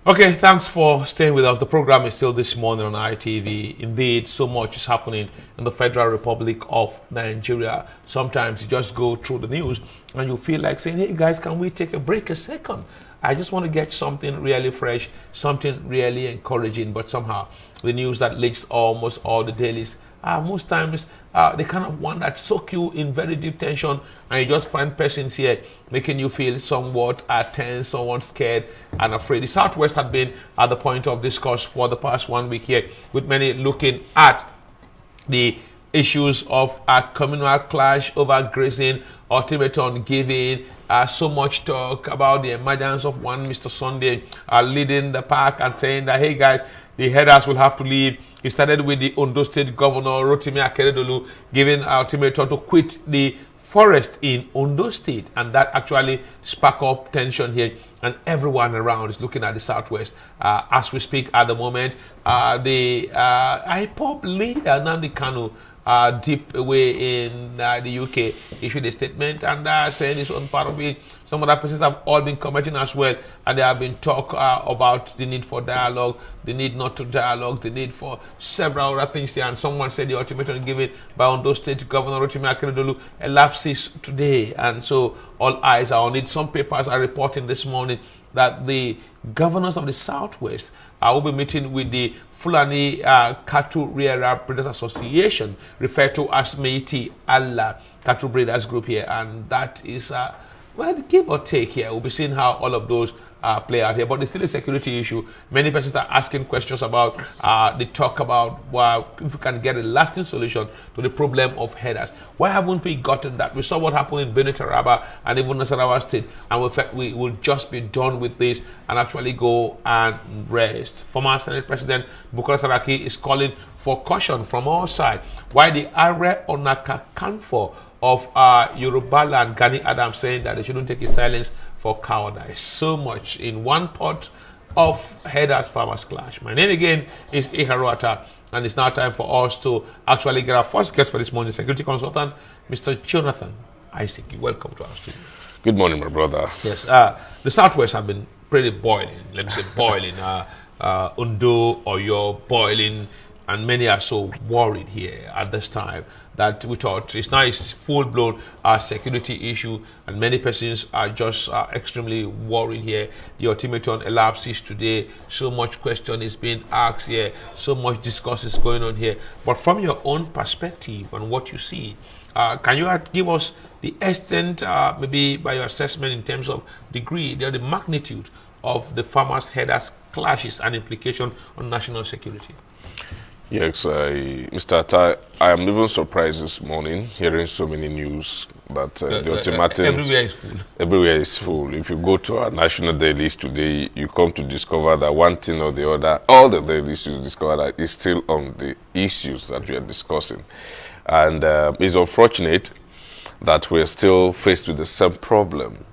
Okay, thanks for staying with us. The program is still this morning on ITV. Indeed, so much is happening in the Federal Republic of Nigeria. Sometimes you just go through the news and you feel like saying, hey guys, can we take a break a second? I just want to get something really fresh, something really encouraging, but somehow the news that leaks almost all the dailies most times the kind of one that soak you in very deep tension, and you just find persons here making you feel somewhat tense, somewhat scared and afraid. The Southwest had been at the point of discourse for the past 1 week here, with many looking at the issues of a communal clash over grazing, ultimatum giving, so much talk about the emergence of one Mr. Sunday leading the pack and saying that, hey guys, the headers will have to leave. He started with the Ondo State Governor Rotimi Akeredolu giving ultimatum to quit the forest in Ondo State, and that actually sparked up tension here, and everyone around is looking at the Southwest as we speak at the moment. The IPOB leader Nnamdi Kanu, deep away in the UK, issued a statement and saying his own part of it. Some other persons have all been commenting as well, and there have been talk about the need for dialogue, the need not to dialogue, the need for several other things here. And someone said the ultimatum given by Ondo State Governor Rotimi Akeredolu elapses today, and so all eyes are on it. Some papers are reporting this morning that the governors of the Southwest will be meeting with the Fulani Cattle Rearer Breeders Association, referred to as Meiti Allah Cattle Breeders Group here, and that is well, give or take here. We'll be seeing how all of those play out here, but there's still a security issue. Many persons are asking questions about the talk about if we can get a lasting solution to the problem of headers. Why haven't we gotten that? We saw what happened in Benue Taraba and even Nasarawa State, and we will just be done with this and actually go and rest. Former Senate President Bukola Saraki is calling for caution from all sides. Why the Are Onaka Kanfo of Yoruba land, Gani Adams, saying that they shouldn't take his silence for cowardice. So much in one pot of headers farmers clash. My name again is Iharuata, and it's now time for us to actually get our first guest for this morning, security consultant, Mr. Jonathan Isaac. Welcome to our studio. Good morning, my brother. Yes, the Southwest have been pretty boiling. Let me say boiling. Ondo, Oyo, boiling, and many are so worried here at this time that we thought it's now a full-blown security issue, and many persons are just extremely worried here. The ultimatum elapses today. So much question is being asked here. So much discourse is going on here. But from your own perspective and what you see, can you give us the extent, maybe by your assessment in terms of degree, the magnitude of the farmers' headers clashes and implication on national security? Yes, Mr. Atai, I am even surprised this morning hearing so many news that the ultimatum... Everywhere is full. Everywhere is full. If you go to our national dailies today, you come to discover that one thing or the other, all the dailies you discover that is still on the issues that we are discussing. And it's unfortunate that we're still faced with the same problem.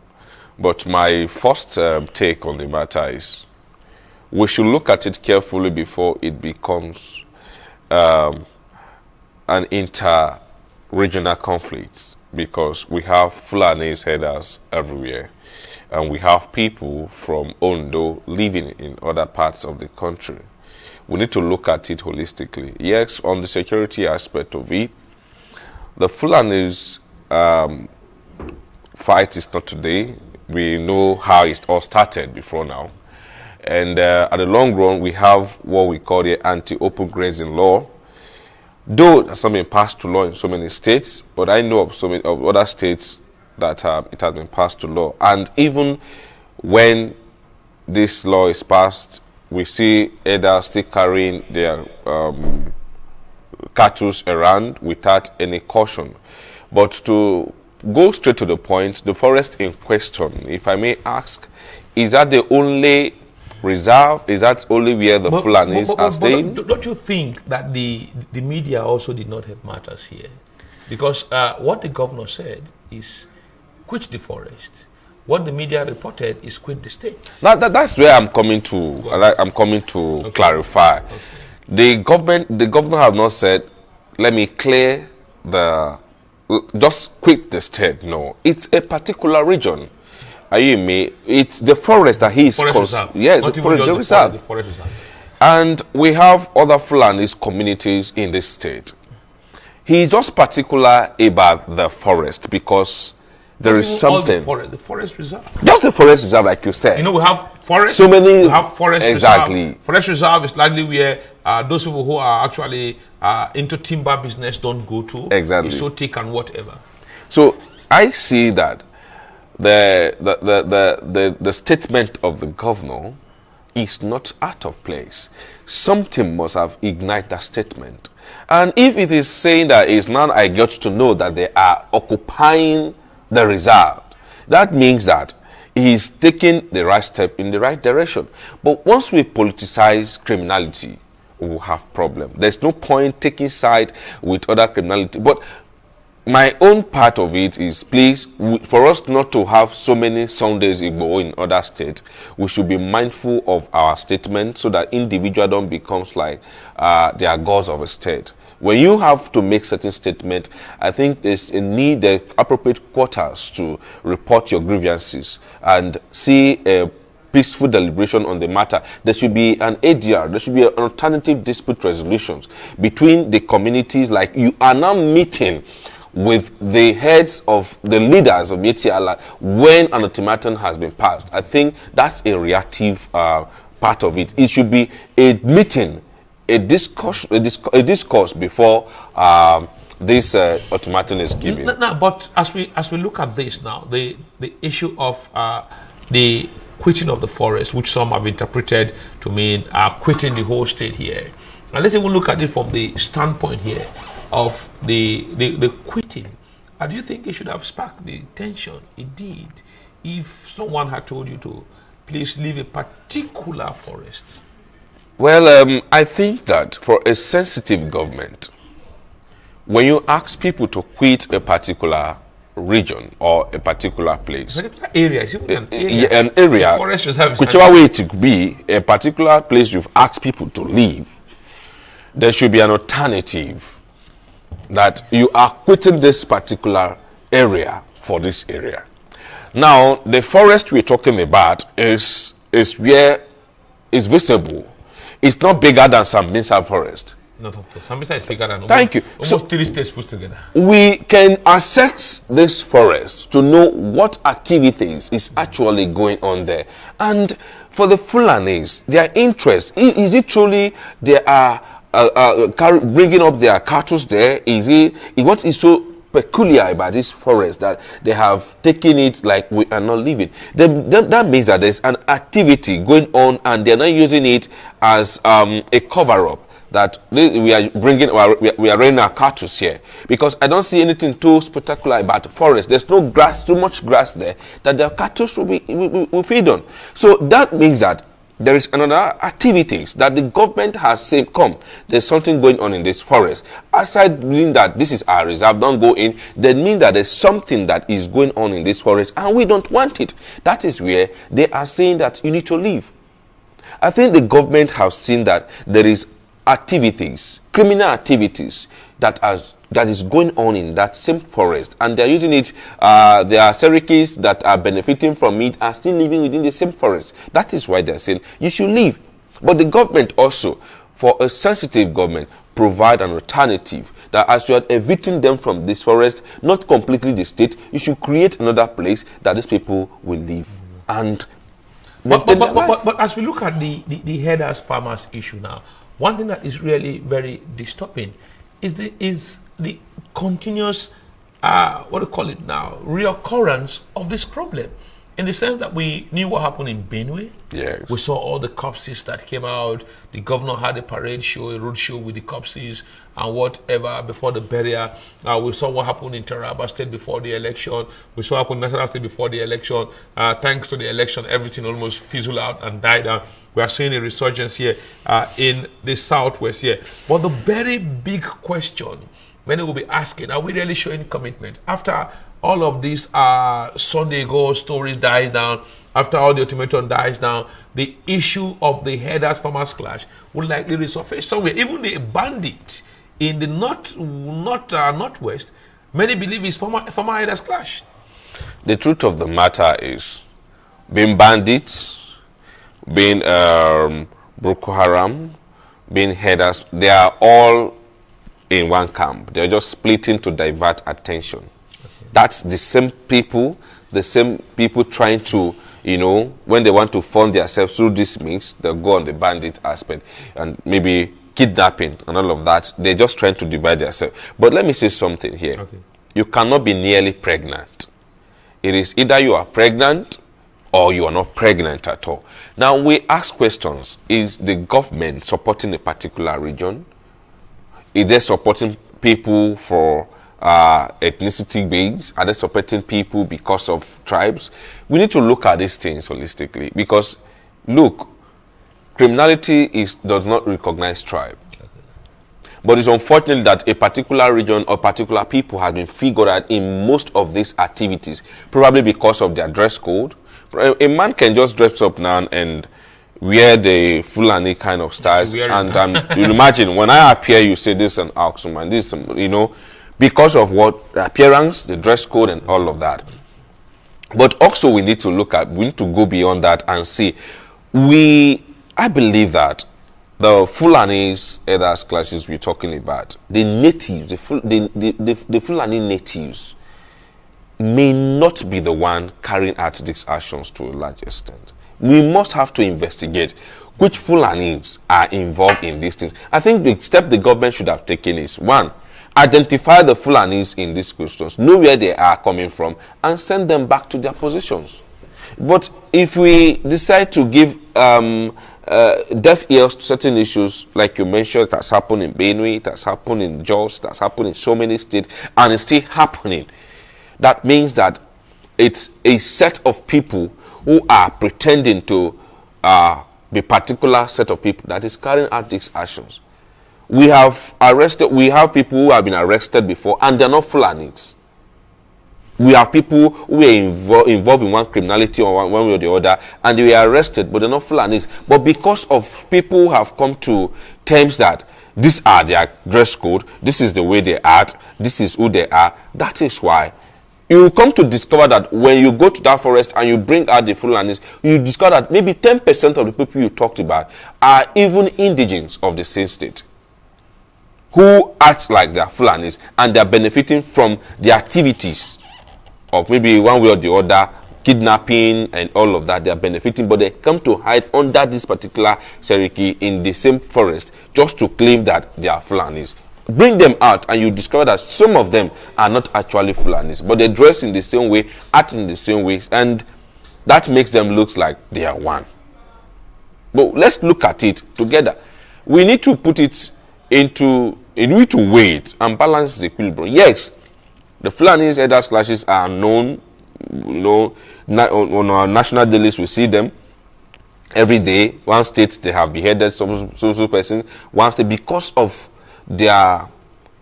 But my first take on the matter is we should look at it carefully before it becomes an inter-regional conflict, because we have Fulani's headers everywhere, and we have people from Ondo living in other parts of the country. We need to look at it holistically. Yes, on the security aspect of it, the Fulani's fight is not today. We know how it all started before now. And at the long run, we have what we call the anti-open grazing law. Though it has not been passed to law in so many states, but I know of so many of other states that it has been passed to law. And even when this law is passed, we see herders still carrying their cattle around without any caution. But to go straight to the point, the forest in question, if I may ask, is that the only reserve? Is that only where the Fulanis are staying? Don't you think that the media also did not have matters here? Because what the governor said is quit the forest. What the media reported is quit the state. That's where I'm coming to. I'm coming to clarify. Okay. The governor have not said, let me clear just quit the state. No, it's a particular region. Are you in me? It's the forest that he is Forest reserve. yes, Not the even forest, just the the reserve. the forest reserve. And we have other Fulanis communities in this state. He is just particular about the forest because there Not is even all something. the forest reserve. Just the forest reserve, like you said. You know, we have forest. So many. We have forest exactly. reserve. Forest reserve is likely where those people who are actually into timber business don't go to. Exactly. It's so thick and whatever. So I see that the statement of the governor is not out of place. Something must have ignited that statement. And if it is saying that it's now I got to know that they are occupying the reserve, that means that he is taking the right step in the right direction. But once we politicize criminality, we will have problem. There's no point taking side with other criminality. But my own part of it is, please, for us not to have so many Sundays Igbo in other states, we should be mindful of our statement so that individual don't becomes like they are gods of a state. When you have to make certain statement, I think there's a need, the appropriate quarters to report your grievances and see a peaceful deliberation on the matter. There should be an ADR, there should be an alternative dispute resolutions between the communities. Like you are now meeting with the heads of the leaders of Yetiala when an ultimatum has been passed. I think that's a reactive part of it. It should be a meeting, a discourse before this ultimatum is given. No, but as we look at this now, the issue of the quitting of the forest, which some have interpreted to mean quitting the whole state here, and let's even look at it from the standpoint here of the quitting. Do you think it should have sparked the tension it did if someone had told you to please leave a particular forest? Well, I think that for a sensitive government, when you ask people to quit a particular region or a particular place, A particular area, it's even an area. an area, The forest reserve is whichever way it could be, a particular place you've asked people to leave, there should be an alternative that you are quitting this particular area for this area. Now, the forest we're talking about is where it's visible. It's not bigger than Sambisa forest. Not up to. Sambisa is bigger than Thank you. Almost 3 states put together. We can assess this forest to know what activities is actually going on there. And for the Fulanis, their interest, is it truly they are bringing up their cattle there? What is so peculiar about this forest that they have taken it like we are not leaving? That means that there's an activity going on and they're not using it as a cover-up that we are bringing, we are running our cattle here, because I don't see anything too spectacular about the forest. There's no grass, too much grass there that their cattle will feed on. So that means that there is another activities that the government has said, come, there's something going on in this forest. Aside meaning that this is our reserve, don't go in, then mean that there's something that is going on in this forest and we don't want it. That is where they are saying that you need to leave. I think the government has seen that there is activities, criminal activities that is going on in that same forest, and they're using it. There are Serekis that are benefiting from it are still living within the same forest. That is why they're saying you should leave. But the government also, for a sensitive government, provide an alternative that as you are evicting them from this forest, not completely the state, you should create another place that these people will live and but as we look at the herders farmers issue now, one thing that is really very disturbing is the continuous what do you call it now, reoccurrence of this problem, in the sense that we knew what happened in Benue. Yes. We saw all the corpses that came out. The governor had a parade show, a road show with the corpses and whatever before the burial. We saw what happened in Taraba State before the election. We saw what happened in National State before the election. Thanks to the election, everything almost fizzled out and died down. We are seeing a resurgence here in the southwest here. But the very big question many will be asking, are we really showing commitment? After all of these Sunday go stories dies down, after all the ultimatum dies down, the issue of the herders farmers clash will likely resurface somewhere. Even the bandit in the northwest, many believe is farmer herders clash. The truth of the matter is, being bandits, being Boko Haram, being headers, they are all in one camp. They're just splitting to divert attention. Okay. That's the same people trying to, when they want to fund themselves through this mix, they'll go on the bandit aspect and maybe kidnapping and all of that. They're just trying to divide themselves. But let me say something here. Okay. You cannot be nearly pregnant. It is either you are pregnant or you are not pregnant at all. Now we ask questions. Is the government supporting a particular region? Is they supporting people for ethnicity base? Are they supporting people because of tribes? We need to look at these things holistically, because look, criminality does not recognize tribe. But it's unfortunate that a particular region or particular people has been figured out in most of these activities, probably because of their dress code. A man can just dress up now and wear the Fulani kind of styles, and you imagine when I appear, you say this an Axum, this, because of what the appearance, the dress code, and all of that. But also we need to go beyond that and see. I believe that the Fulanis, elders clashes we're talking about, the natives, the Fulani natives may not be the one carrying out these actions to a large extent. We must have to investigate which Fulanis are involved in these things. I think the step the government should have taken is, one, identify the Fulanis in these questions, know where they are coming from, and send them back to their positions. But if we decide to give deaf ears to certain issues, like you mentioned, it has happened in Benue, it has happened in Jos, it has happened in so many states, and it's still happening, that means that it's a set of people who are pretending to be a particular set of people that is carrying out these actions. We have people who have been arrested before, and they're not Fulanis. We have people who are involved in one criminality or one way or the other, and they were arrested, but they're not Fulanis. But because of people who have come to terms that these are their dress code, this is the way they act, this is who they are, that is why you will come to discover that when you go to that forest and you bring out the Fulanis, you discover that maybe 10% of the people you talked about are even indigenes of the same state, who act like they are Fulanis, and they are benefiting from the activities of maybe one way or the other, kidnapping and all of that. They are benefiting, but they come to hide under this particular Seriki in the same forest just to claim that they are Fulanis. Bring them out and you discover that some of them are not actually Fulanis, but they dress in the same way, act in the same way, and that makes them look like they are one. But let's look at it together. We need to put it into, we need to weigh it and balance the equilibrium. Yes, the Fulanis elders clashes are known, on our national dailies we see them every day. One state they have beheaded some persons. One state, because of their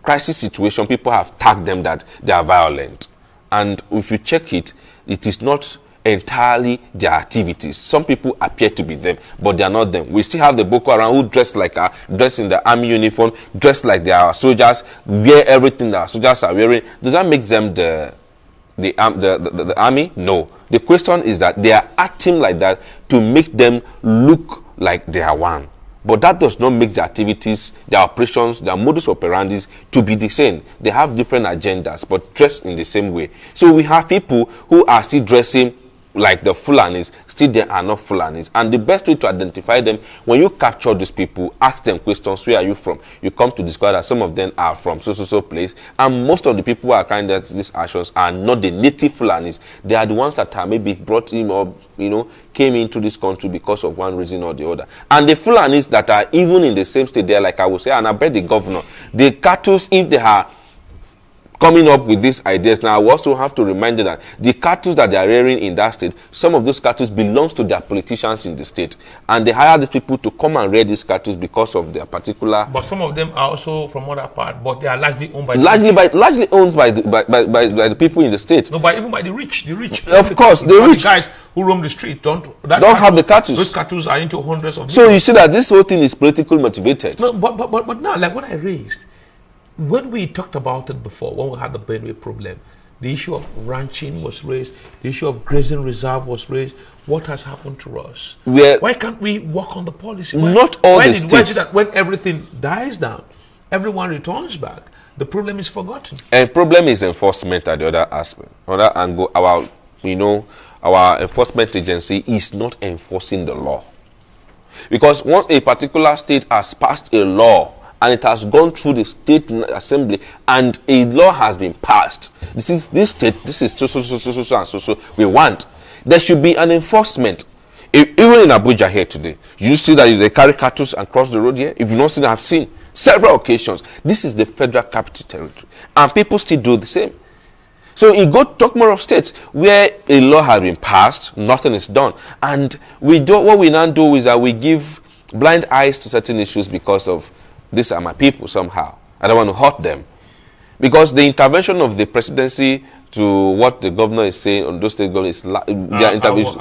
crisis situation, people have tagged them that they are violent. And if you check it, it is not entirely their activities. Some people appear to be them, but they are not them. We still have the Boko Haram who dress in the army uniform, dress like they are soldiers, wear everything that soldiers are wearing. Does that make them the army? No. The question is that they are acting like that to make them look like they are one. But that does not make their activities, their operations, their modus operandi to be the same. They have different agendas, but dressed in the same way. So we have people who are still dressing like the Fulanis, still they are not Fulanis. And the best way to identify them, when you capture these people, ask them questions, where are you from? You come to discover that some of them are from so place, and most of the people who are carrying out these actions are not the native Fulanis. They are the ones that are maybe brought in or came into this country because of one reason or the other. And the Fulanis that are even in the same state, they're like I will say, and I bet the governor, the cattle, if they are coming up with these ideas now, we also have to remind them that the cattle that they are rearing in that state, some of those cattle belongs to their politicians in the state, and they hire these people to come and rear these cattle because of their particular. But some of them are also from other part, but they are largely owned by largely owned by the people in the state. No, even by the rich. Of course, the rich guys who roam the street don't have the cattle. Those cattle are into hundreds of. So you see that this whole thing is politically motivated. No, but now, like what I raised. When we talked about it before, when we had the Benue problem, The issue of ranching was raised. The issue of grazing reserve was raised. What has happened to us? Why can't we work on the policy? Not all the states. Why is it that when everything dies down, everyone returns back? The problem is forgotten. And problem is enforcement at the other aspect. Other angle, our enforcement agency is not enforcing the law. Because once a particular state has passed a law and it has gone through the state assembly and a law has been passed, this is so we want, there should be an enforcement. Even in Abuja here today, you see that they carry cattle and cross the road here. If you've not seen, I've seen several occasions. This is the federal capital territory, and people still do the same. So you go talk more of states where a law has been passed, nothing is done, and what we now do is that we give blind eyes to certain issues because of these are my people somehow. I don't want to hurt them, because the intervention of the presidency to what the governor is saying on those state governors, their intervention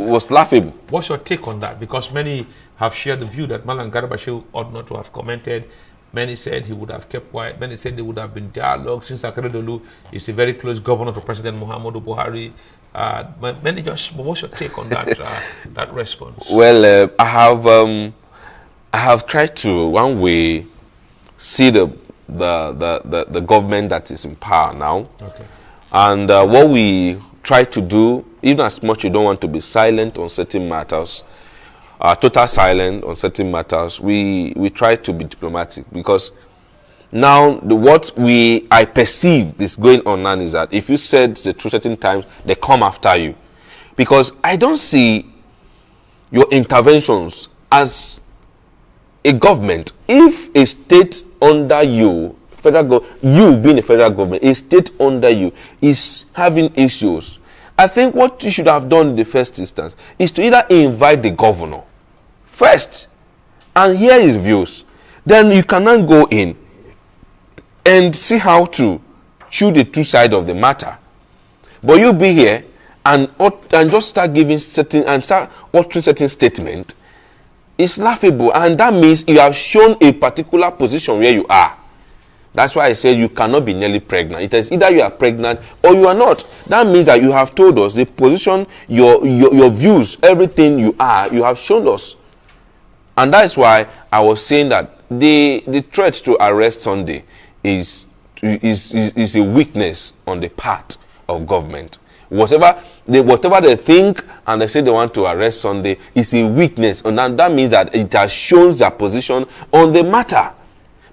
was laughable. What's your take on that? Because many have shared the view that Malam Garba ought not to have commented. Many said he would have kept quiet. Many said there would have been dialogue, since Akeredolu is a very close governor to President Muhammadu Buhari. What's your take on that that response? Well, I have tried to one way see the government that is in power now. Okay. And what we try to do, even as much you don't want to be silent on certain matters, total silent on certain matters, we try to be diplomatic, because now I perceive is going on now is that if you said the truth certain times, they come after you. Because I don't see your interventions as a government. If a state under you, you being a federal government, a state under you is having issues, I think what you should have done in the first instance is to either invite the governor first and hear his views. Then you cannot go in and see how to chew the two sides of the matter. But you be here and just start giving start uttering certain statement. It's laughable, and that means you have shown a particular position where you are. That's why I said you cannot be nearly pregnant. It is either you are pregnant or you are not. That means that you have told us the position, your views, everything you are, you have shown us. And that's why I was saying that the threat to arrest Sunday is a weakness on the part of government. Whatever they think and they say they want to arrest Sunday is a weakness, and that means that it has shown their position on the matter.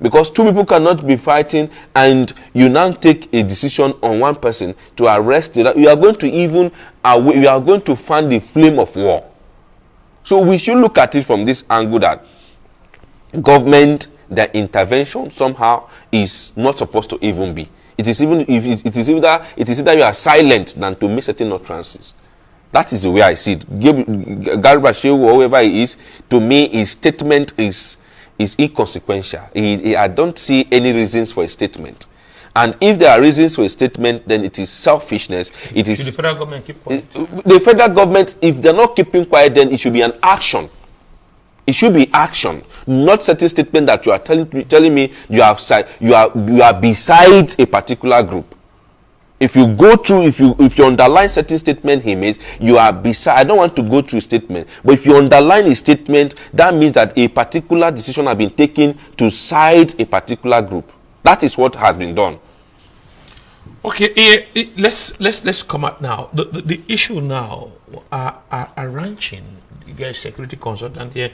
Because two people cannot be fighting and you now take a decision on one person to arrest the other. You are going to fan the flame of war. So we should look at it from this angle that government, their intervention somehow is not supposed to even be. It is either you are silent than to make certain utterances. That is the way I see it. Garba Shehu, whoever he is, to me his statement is inconsequential. I don't see any reasons for a statement. And if there are reasons for a statement, then it is selfishness. Should the federal government keep quiet? The federal government, if they're not keeping quiet, then it should be an action. It should be action, not certain statement that you are telling me you are beside a particular group. If you go through, if you underline certain statement he makes, you are beside. I don't want to go through a statement, but if you underline a statement, that means that a particular decision has been taken to side a particular group. That is what has been done. Okay, let's come out now. The issue now are ranching. You guys, security consultant here.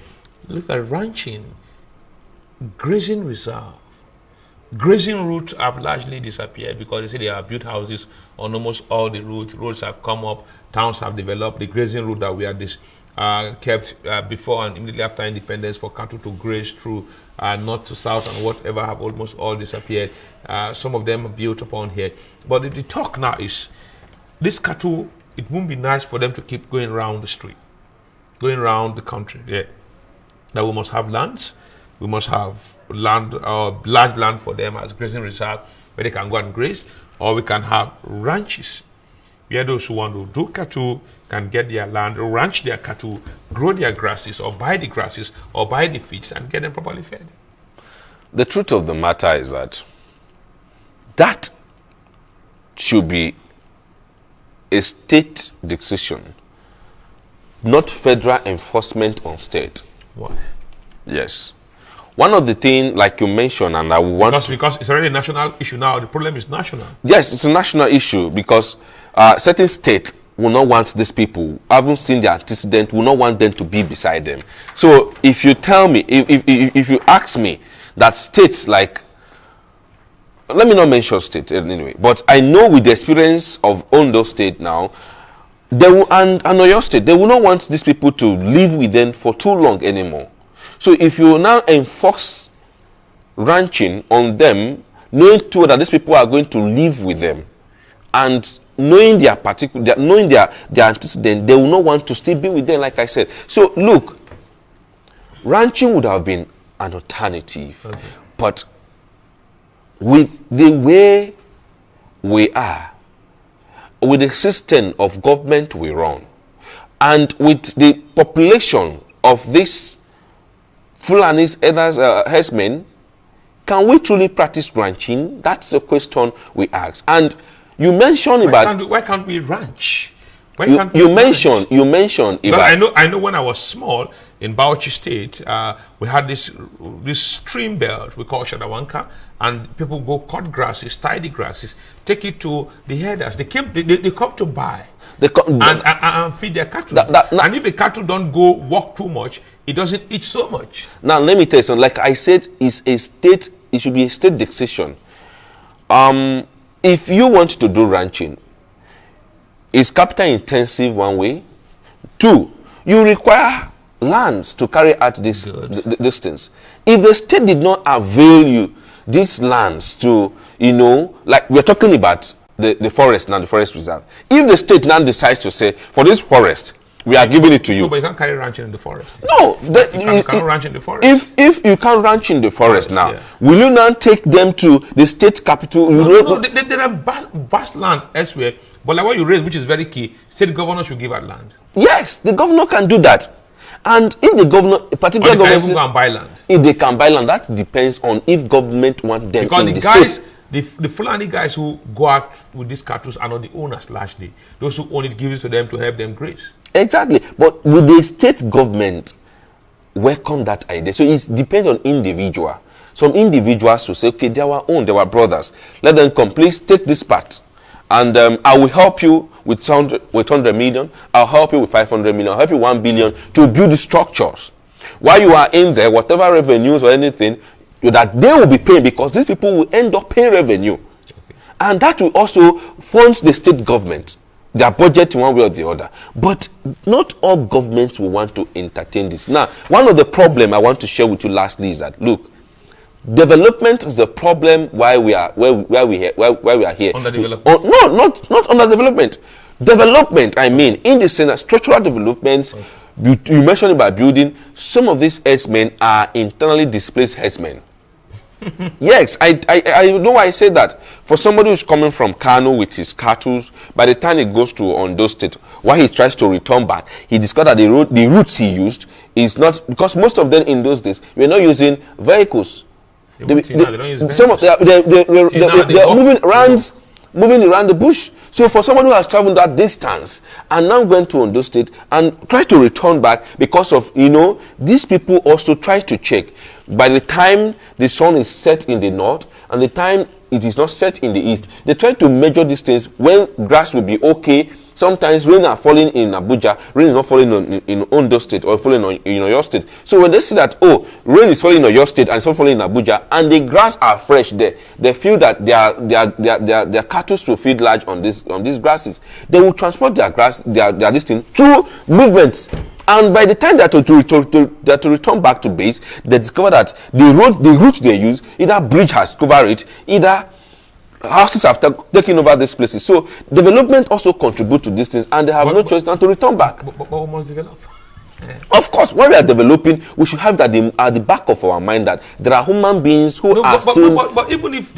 Look at ranching, grazing reserve. Grazing routes have largely disappeared because they say they have built houses on almost all the routes. Roads have come up, towns have developed. The grazing route that we had kept before and immediately after independence for cattle to graze through north to south and whatever have almost all disappeared. Some of them are built upon here. But the talk now is this cattle, it won't be nice for them to keep going around the street, going around the country. Yeah. That we must have lands. We must have land, large land for them as grazing reserve where they can go and graze, or we can have ranches where those who want to do cattle can get their land, ranch their cattle, grow their grasses, or buy the grasses, or buy the feeds and get them properly fed. The truth of the matter is that should be a state decision, not federal enforcement on state. Why? Yes. One of the things, like you mentioned, and I want because it's already a national issue now. The problem is national. Yes, it's a national issue because certain states will not want these people, haven't seen the antecedent, will not want them to be beside them. So if you tell me, if you ask me that states like, let me not mention state anyway, but I know with the experience of Ondo State now, they will, and Oyo State, they will not want these people to live with them for too long anymore. So if you now enforce ranching on them, knowing too that these people are going to live with them, and knowing their particular, knowing their antecedent, they will not want to still be with them, like I said. So look, ranching would have been an alternative, okay, but with the way we are, with the system of government we run, and with the population of these Fulanis, others, herdsmen, can we truly practice ranching? That's the question we ask. And you mentioned why can't we ranch? You mentioned about, I know when I was small in Bauchi State, we had this stream belt we call Shadawanka, and people go cut grasses, tidy grasses, take it to the herders. They come to buy and feed their cattle. And if the cattle don't go walk too much, it doesn't eat so much. Now let me tell you something. Like I said, it should be a state decision. If you want to do ranching, it's capital intensive one way. Two, you require lands to carry out this distance. If the state did not avail you these lands to, like we're talking about the forest now, the forest reserve. If the state now decides to say, for this forest, we are giving it to you. No, but you can't carry ranching in the forest. No, you can't ranch in the forest. If you can't ranch in the forest now, yeah, will you now take them to the state capital? No, there are vast land elsewhere. But like what you raised, which is very key, state governor should give out land. Yes, the governor can do that. And if the governor, a particular government, can even go and buy land. If they can buy land, that depends on if government want them because in the guys, state. The Fulani guys who go out with these cattle are not the owners largely. Those who own it give it to them to help them graze. Exactly. But with the state government welcome that idea. So it depends on individual. Some individuals will say, okay, they are our own, they are our brothers. Let them come, please take this part. And I will help you with 100 million. I'll help you with 500 million. I'll help you 1 billion to build the structures. While you are in there, whatever revenues or anything, that they will be paying, because these people will end up paying revenue. Okay. And that will also fund the state government, their budget in one way or the other. But not all governments will want to entertain this. Now, one of the problems I want to share with you lastly is that, look, development is the problem why we are where we are here. Underdevelopment. Not underdevelopment. Development, I mean, in the sense structural developments. Okay. You mentioned about building. Some of these herdsmen are internally displaced herdsmen. Yes, I know why I say that. For somebody who's coming from Kano with his cattle, by the time he goes to Ondo State, while he tries to return back, he discovered that the routes he used is not, because most of them in those days were not using vehicles. They are moving around the bush. So for someone who has traveled that distance and now went to Ondo State and tried to return back, because of, these people also try to check. By the time the sun is set in the north and the time it is not set in the east, they try to measure these things when grass will be okay. Sometimes rain are falling in Abuja, rain is not falling in Ondo State or falling in Oyo State. So when they see that, rain is falling in Oyo State and it's not falling in Abuja, and the grass are fresh there, they feel that their cattle will feed large on these grasses. They will transport their grass, their this thing through movements. And by the time that to return back to base, they discover that the route they use, either bridge has covered it, either houses have taken over these places. So development also contribute to these things, and they have no choice than to return back. But we must develop. Of course, when we are developing, we should have that at the back of our mind that there are human beings who are still. But even if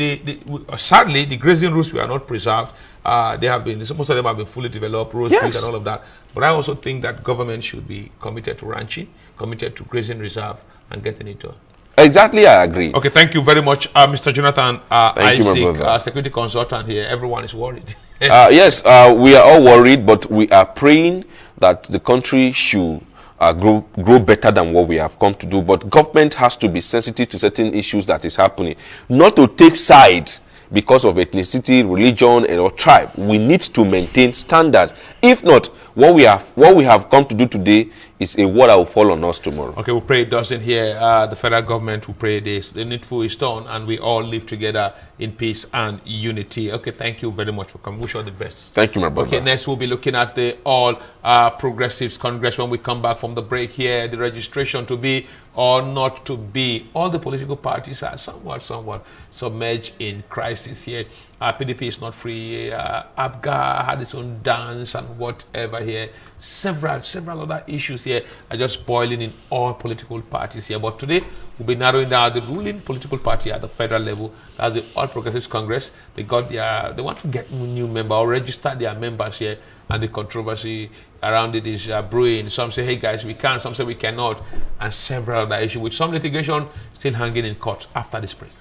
sadly the grazing routes were not preserved, they have been, most of them have been fully developed, roads, bridges, and all of that. But I also think that government should be committed to ranching, committed to grazing reserve, and getting it done. Exactly, I agree. Okay, thank you very much, Mr. Jonathan Thank you, my Isaac, brother. security consultant here. Everyone is worried. Yes, we are all worried, but we are praying that the country should grow better than what we have come to do. But government has to be sensitive to certain issues that is happening, not to take side because of ethnicity, religion, or tribe. We need to maintain standards. If not, what we have come to do today is a word that will fall on us tomorrow. Okay, we pray it doesn't here. The federal government will pray this. The needful is done, and we all live together in peace and unity. Okay, thank you very much for coming. Wish you all the best. Thank you, my brother. Okay, next we'll be looking at the All Progressives Congress when we come back from the break here. The registration to be or not to be. All the political parties are somewhat submerged in crisis here. PDP is not free. ABGA had its own dance and whatever here. Several other issues here are just boiling in all political parties here. But today, we'll be narrowing down the ruling political party at the federal level. That's the All Progressives Congress. They want to get new member or register their members here. And the controversy around it is brewing. Some say, hey guys, we can. Some say we cannot. And several other issues with some litigation still hanging in court after this break.